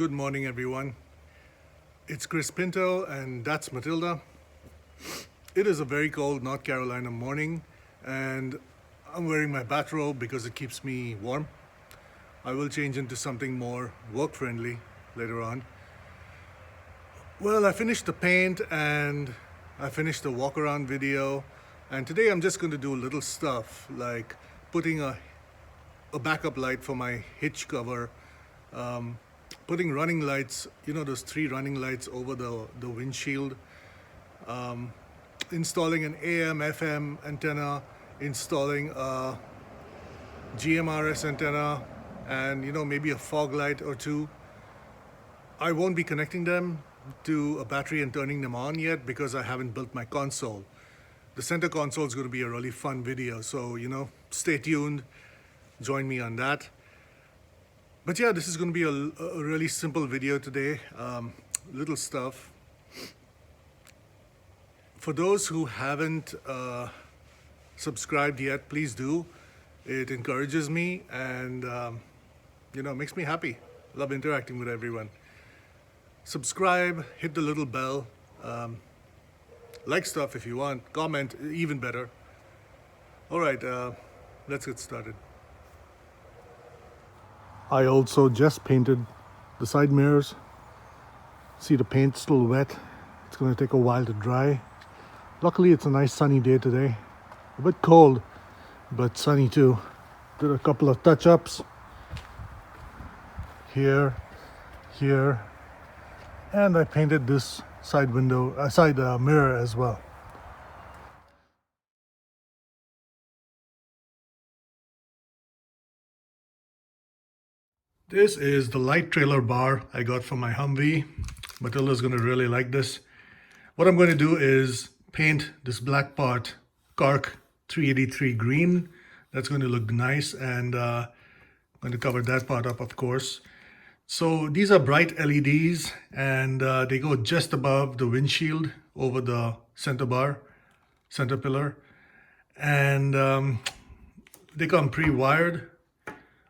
Good morning, everyone. It's Chris Pinto, and that's Matilda. It is a very cold North Carolina morning, and I'm wearing my bathrobe because it keeps me warm. I will change into something more work-friendly later on. Well, I finished the paint and I finished the walk-around video, and today I'm just going to do little stuff like putting a backup light for my hitch cover, putting running lights, those 3 running lights over the windshield, installing an AM FM antenna, installing a GMRS antenna, and maybe a fog light or 2. I won't be connecting them to a battery and turning them on yet because I haven't built my console. The center console is going to be a really fun video, so stay tuned, join me on that. But yeah, this is going to be a really simple video today. Little stuff. For those who haven't subscribed yet, please do. It encourages me and makes me happy. Love interacting with everyone. Subscribe, hit the little bell, like stuff if you want, comment, even better. All right, let's get started. I also just painted the side mirrors. See, the paint's still wet. It's going to take a while to dry. Luckily, it's a nice sunny day today. A bit cold, but sunny too. Did a couple of touch-ups here, and I painted this side mirror as well. This is the light trailer bar I got from my Humvee. Matilda's going to really like this. What I'm going to do is paint this black part Cork 383 green. That's going to look nice, and I'm going to cover that part up, of course. So these are bright LEDs, and they go just above the windshield over the center pillar. And they come pre-wired.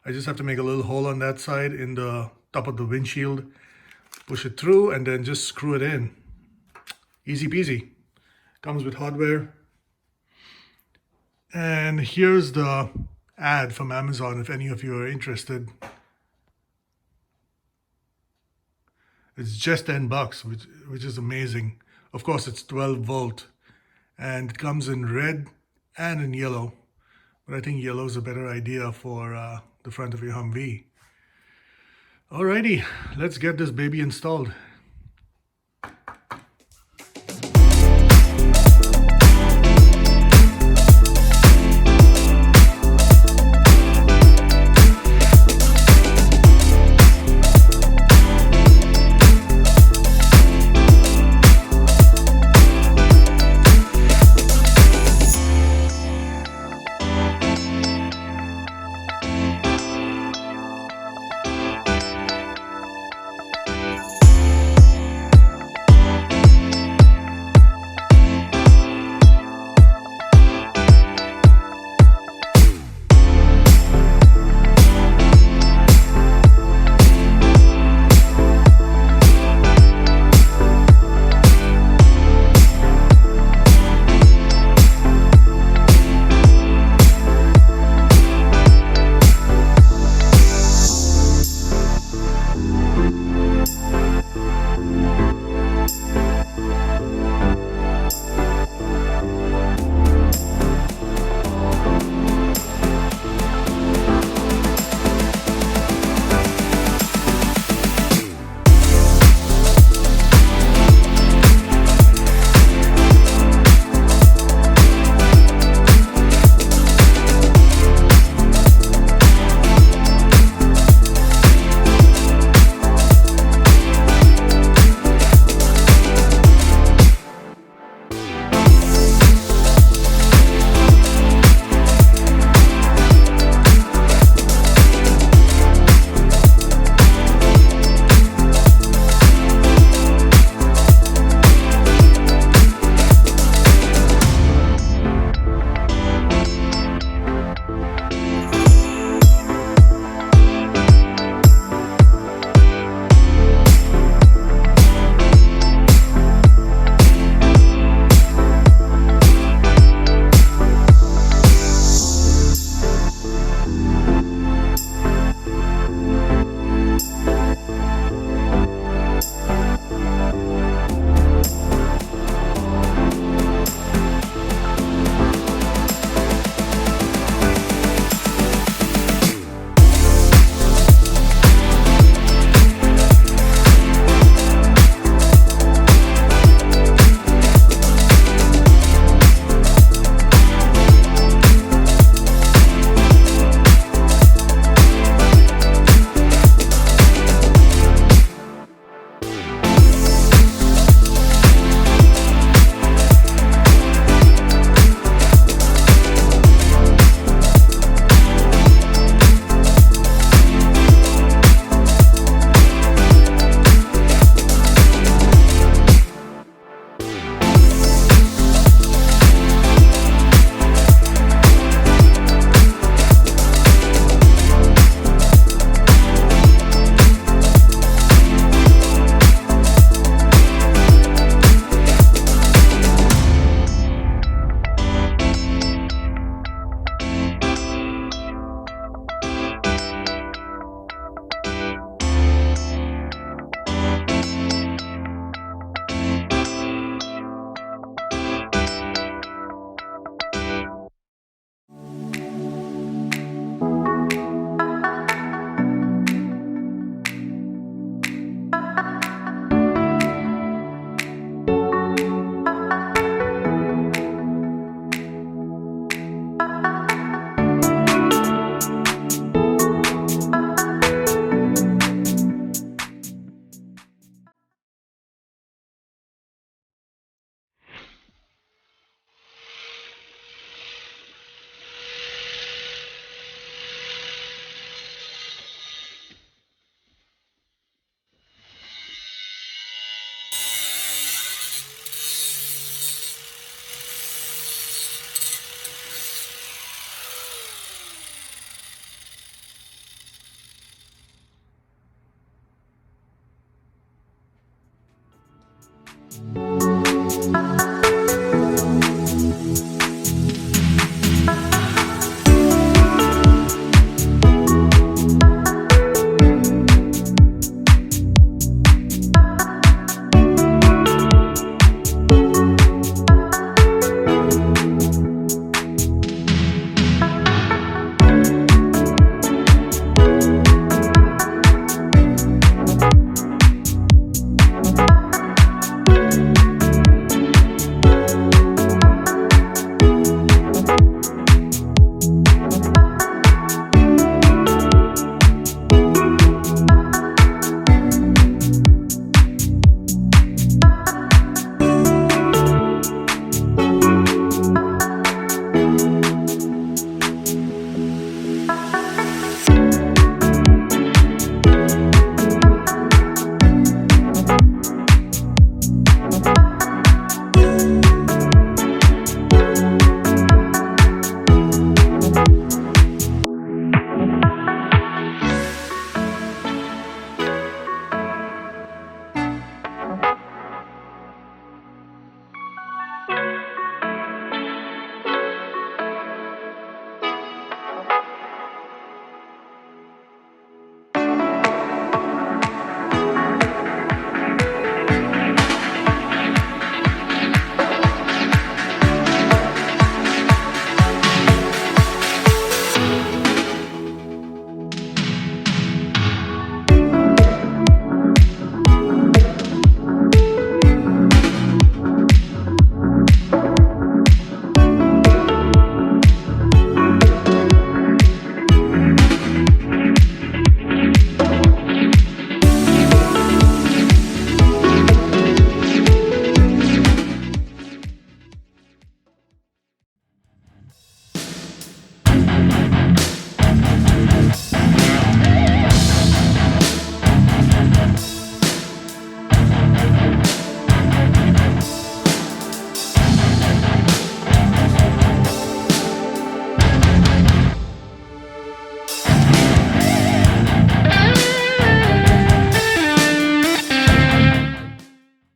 I just have to make a little hole on that side in the top of the windshield, push it through, and then just screw it in. Easy peasy. Comes with hardware. And here's the ad from Amazon if any of you are interested. It's just $10, which is amazing. Of course, it's 12 volt, and it comes in red and in yellow. But I think yellow is a better idea for the front of your Humvee. Alrighty, let's get this baby installed.